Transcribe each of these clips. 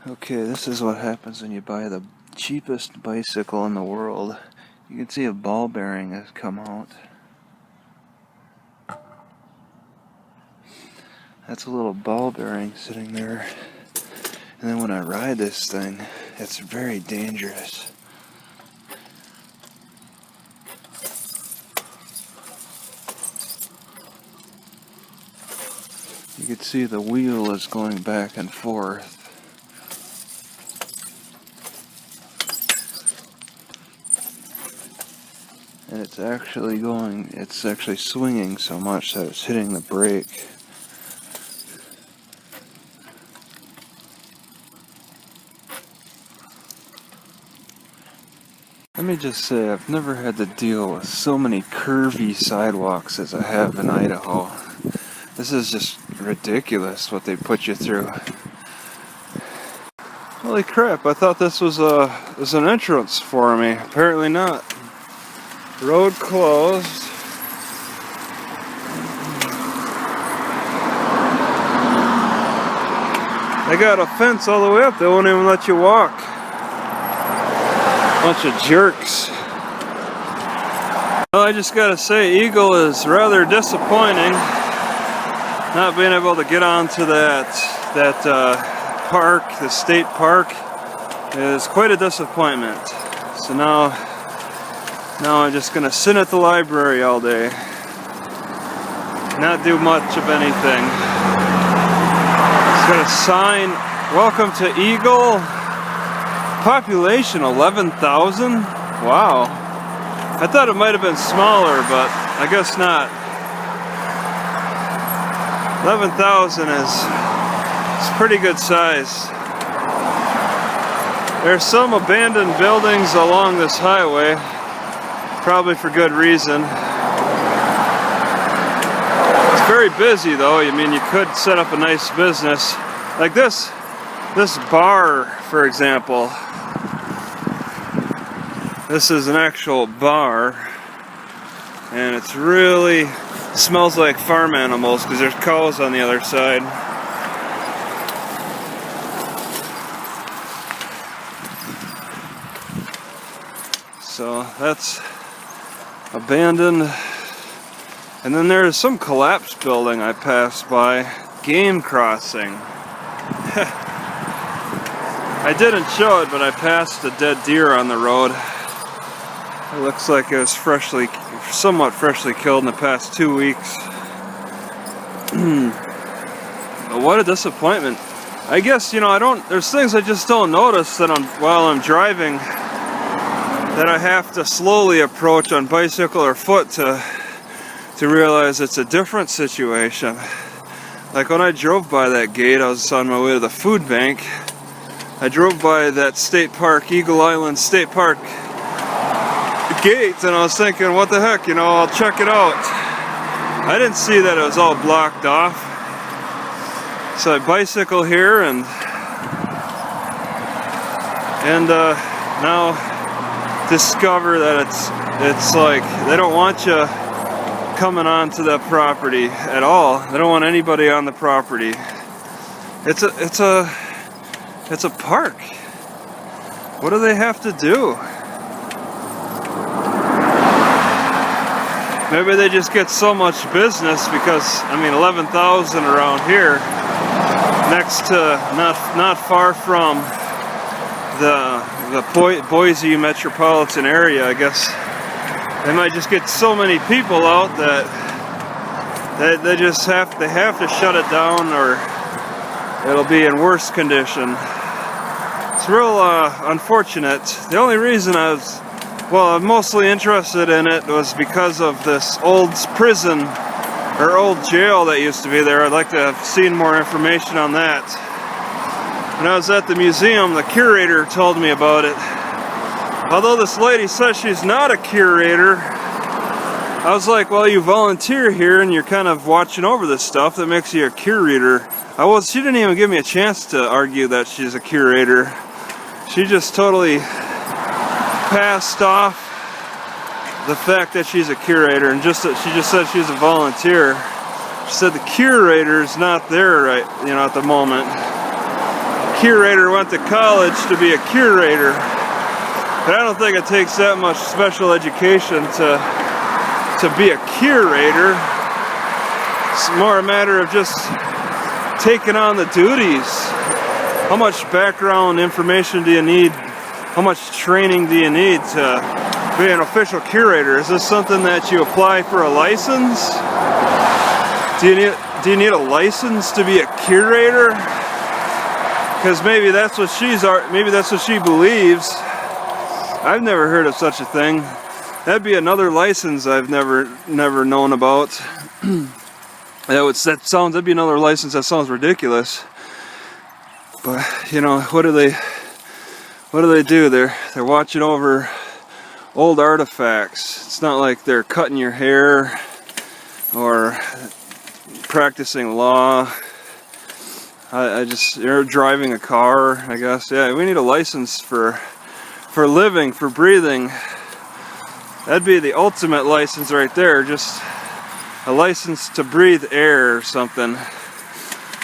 Okay, this is what happens when you buy the cheapest bicycle in the world. You can see a ball bearing has come out. That's a little ball bearing sitting there. And then when I ride this thing, it's very dangerous. You can see the wheel is going back and forth. And it's actually swinging so much that it's hitting the brake. Let me just say, I've never had to deal with so many curvy sidewalks as I have in Idaho. This is just ridiculous what they put you through. Holy crap, I thought this was an entrance for me. Apparently not. Road closed. They got a fence all the way up. They won't even let you walk. Bunch of jerks. Well, I just gotta say, Eagle is rather disappointing. Not being able to get onto that park, the state park, is quite a disappointment. So now I'm just gonna sit at the library all day, not do much of anything. It's got a sign, "Welcome to Eagle." Population 11,000? Wow. I thought it might have been smaller, but I guess not. 11,000 is pretty good size. There's some abandoned buildings along this highway, probably for good reason. It's very busy though. I mean, you could set up a nice business like this bar, for example. This is an actual bar, and it's really smells like farm animals because there's cows on the other side. So that's abandoned. And then there's some collapsed building I passed by. Game crossing. I didn't show it, but I passed a dead deer on the road. It looks like it was somewhat freshly killed in the past 2 weeks. What a disappointment. I guess, there's things I just don't notice that while I'm driving that I have to slowly approach on bicycle or foot to realize it's a different situation. Like when I drove by that gate, I was on my way to the food bank. I drove by that state park, Eagle Island State Park gate, and I was thinking, what the heck, I'll check it out. I didn't see that it was all blocked off. So I bicycle here and now discover that it's like they don't want you coming onto that property at all. They don't want anybody on the property. It's a park. What do they have to do? Maybe they just get so much business because 11,000 around here, next to not far from the Boise metropolitan area. I guess they might just get so many people out that they have to shut it down, or it'll be in worse condition. It's real unfortunate. The only reason I'm mostly interested in it was because of this old prison or old jail that used to be there. I'd like to have seen more information on that. When I was at the museum, the curator told me about it. Although this lady says she's not a curator, I was like, well, you volunteer here and you're kind of watching over this stuff. That makes you a curator. She didn't even give me a chance to argue that she's a curator. She just totally passed off the fact that she's a curator, and she just said she's a volunteer. She said the curator's not there at the moment. curator went to college to be a curator. But I don't think it takes that much special education to be a curator. It's more a matter of just taking on the duties. How much background information do you need? How much training do you need to be an official curator? Is this something that you apply for a license? Do you need a license to be a curator? Because maybe that's what she believes. I've never heard of such a thing. That'd be another license I've never known about. That'd be another license that sounds ridiculous. But you know, what do they do? They're watching over old artifacts. It's not like they're cutting your hair or practicing law. You're driving a car, I guess. Yeah, we need a license for living, for breathing. That'd be the ultimate license right there. Just a license to breathe air or something.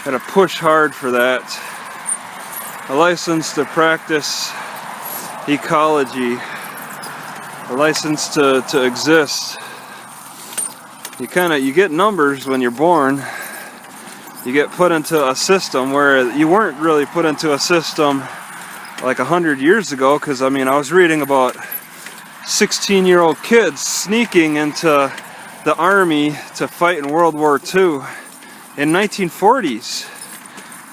Gotta push hard for that. A license to practice ecology. A license to exist. You get numbers when you're born. You get put into a system where you weren't really put into a system like 100 years ago, because I mean, I was reading about 16-year-old kids sneaking into the army to fight in World War II in 1940s.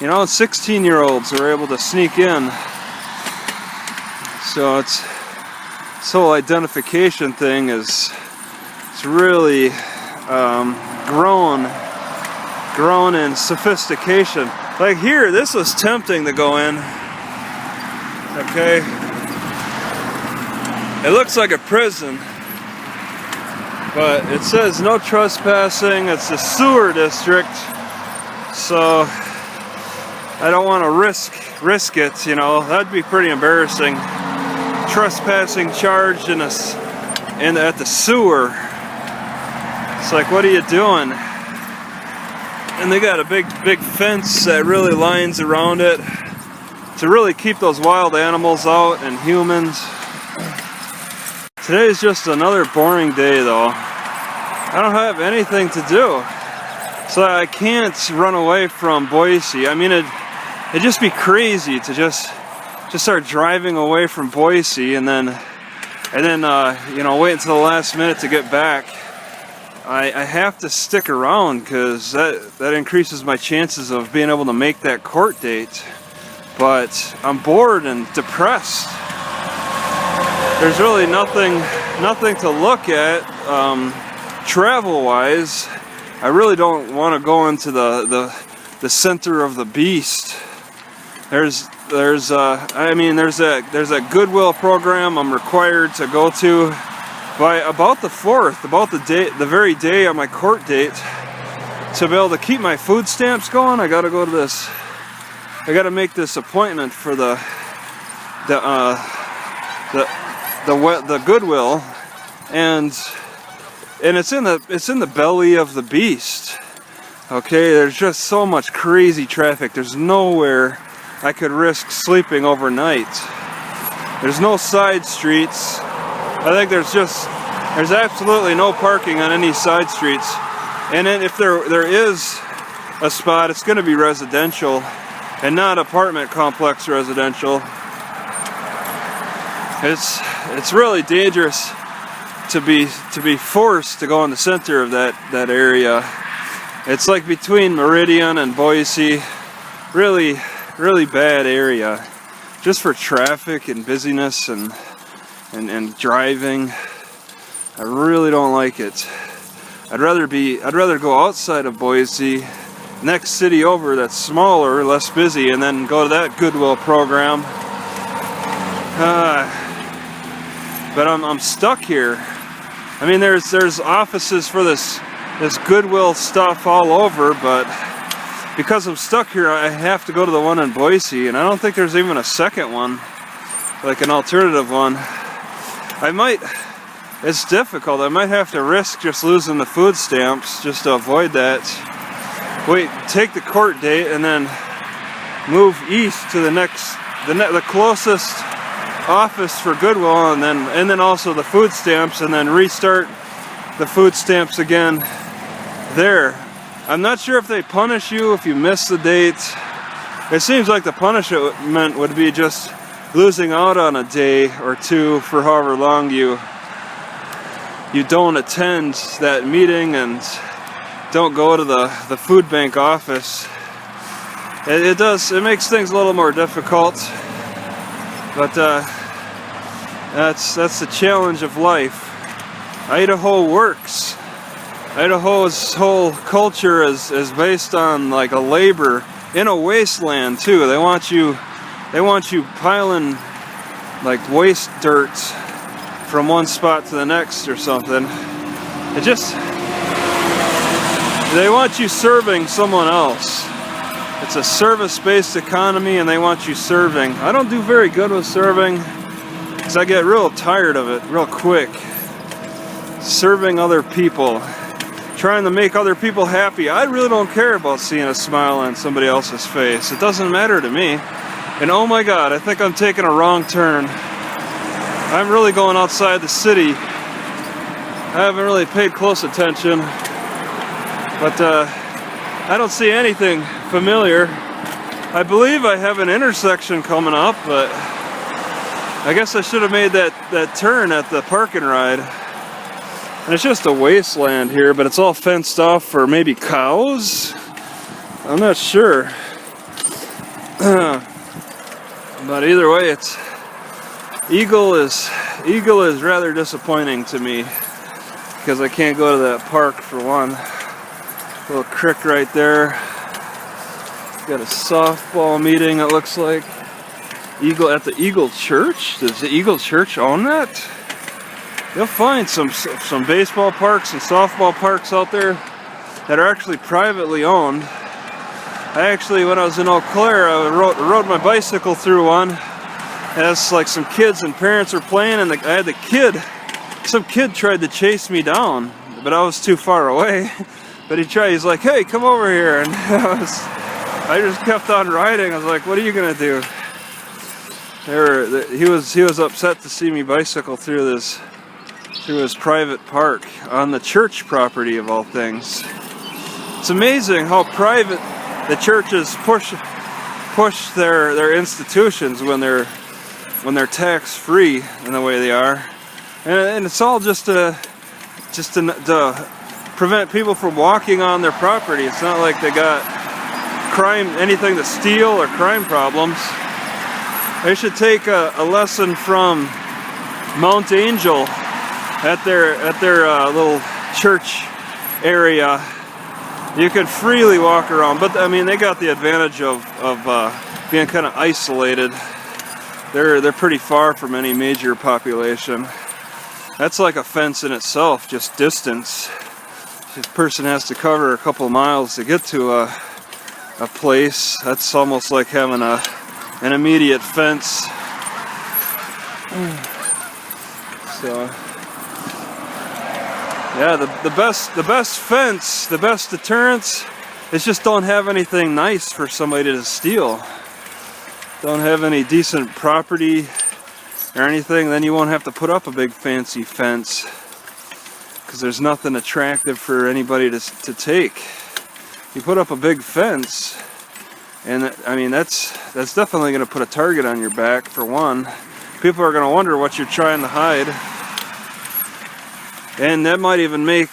You know, 16-year-olds were able to sneak in. So this whole identification thing it's really grown in sophistication. Like here, this was tempting to go in. Okay, it looks like a prison, but it says no trespassing. It's a sewer district, so I don't want to risk it. You know, that'd be pretty embarrassing. Trespassing charged at the sewer. It's like, what are you doing? And they got a big fence that really lines around it to really keep those wild animals out and humans. Today's just another boring day though. I don't have anything to do. So I can't run away from Boise. I mean, it'd just be crazy to just start driving away from Boise and then you know, wait until the last minute to get back. I have to stick around because that increases my chances of being able to make that court date. But I'm bored and depressed. There's really nothing to look at travel-wise. I really don't want to go into the center of the beast. There's that Goodwill program I'm required to go to by about the 4th, about the very day of my court date. To be able to keep my food stamps going, I gotta go to this. I gotta make this appointment for the Goodwill, and it's in the belly of the beast. Okay, there's just so much crazy traffic. There's nowhere I could risk sleeping overnight. There's no side streets. I think there's absolutely no parking on any side streets. And then if there is a spot, it's going to be residential and not apartment complex residential. It's really dangerous to be forced to go in the center of that area. It's like between Meridian and Boise. Really bad area, just for traffic and busyness and driving. I really don't like it. I'd rather go outside of Boise, next city over that's smaller, less busy, and then go to that Goodwill program. But I'm stuck here. I mean, there's offices for this Goodwill stuff all over, but because I'm stuck here, I have to go to the one in Boise, and I don't think there's even a second one, like an alternative one. It's difficult. I might have to risk just losing the food stamps just to avoid that. Wait, take the court date and then move east to the closest office for Goodwill, and then also the food stamps, and then restart the food stamps again there. I'm not sure if they punish you if you miss the dates. It seems like the punishment would be just losing out on a day or two for however long you don't attend that meeting and don't go to the food bank office. It makes things a little more difficult, but that's the challenge of life. Idaho works. Idaho's whole culture is based on like a labor in a wasteland too. They want you piling like waste dirt from one spot to the next or something. They want you serving someone else. It's a service-based economy, and they want you serving. I don't do very good with serving because I get real tired of it real quick. Serving other people, trying to make other people happy. I really don't care about seeing a smile on somebody else's face. It doesn't matter to me. And oh my God, I think I'm taking a wrong turn. I'm really going outside the city. I haven't really paid close attention, but I don't see anything familiar. I believe I have an intersection coming up, but I guess I should have made that turn at the park and ride. And it's just a wasteland here, but it's all fenced off for maybe cows? I'm not sure. But either way, Eagle is rather disappointing to me because I can't go to that park for one. Little creek right there. Got a softball meeting, it looks like. At the Eagle Church? Does the Eagle Church own that? You'll find some baseball parks and softball parks out there that are actually privately owned. When I was in Eau Claire, I rode my bicycle through one as like some kids and parents were playing, and some kid tried to chase me down, but I was too far away. But he's like, hey, come over here, and I just kept on riding. I was like, what are you gonna do? He was upset to see me bicycle through his private park on the church property of all things. It's amazing how private the churches push their institutions when they're tax free in the way they are, and it's all just to prevent people from walking on their property. It's not like they got anything to steal or crime problems. They should take a lesson from Mount Angel at their little church area. You can freely walk around, but I mean, they got the advantage of being kind of isolated. They're pretty far from any major population. That's like a fence in itself, just distance. This person has to cover a couple of miles to get to a place. That's almost like having an immediate fence. So yeah, the best fence, the best deterrence is just don't have anything nice for somebody to steal. Don't have any decent property or anything, then you won't have to put up a big fancy fence because there's nothing attractive for anybody to take. You put up a big fence, and I mean that's definitely going to put a target on your back for one. People are going to wonder what you're trying to hide. And that might even make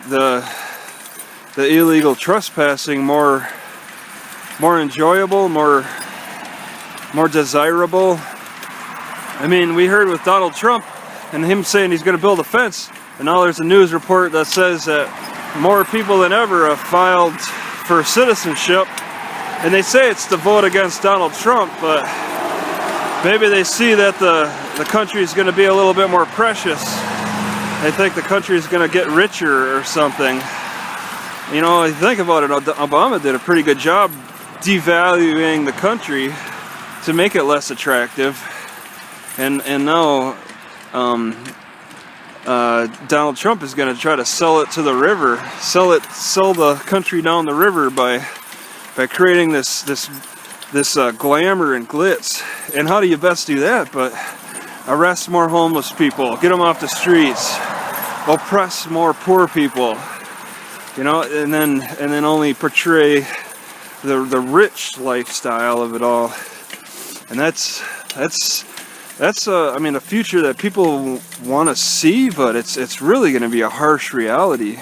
the illegal trespassing more enjoyable, more desirable. I mean, we heard with Donald Trump and him saying he's going to build a fence, and now there's a news report that says that more people than ever have filed for citizenship, and they say it's to vote against Donald Trump, but maybe they see that the country is going to be a little bit more precious. They think the country is going to get richer or something. You know, you think about it, Obama did a pretty good job devaluing the country to make it less attractive, and now Donald Trump is going to try to sell it to the river, sell the country down the river by by creating this glamour and glitz. And how do you best do that but arrest more homeless people, get them off the streets, oppress more poor people, you know, and then only portray the rich lifestyle of it all. And that's I mean, a future that people want to see, but it's really going to be a harsh reality.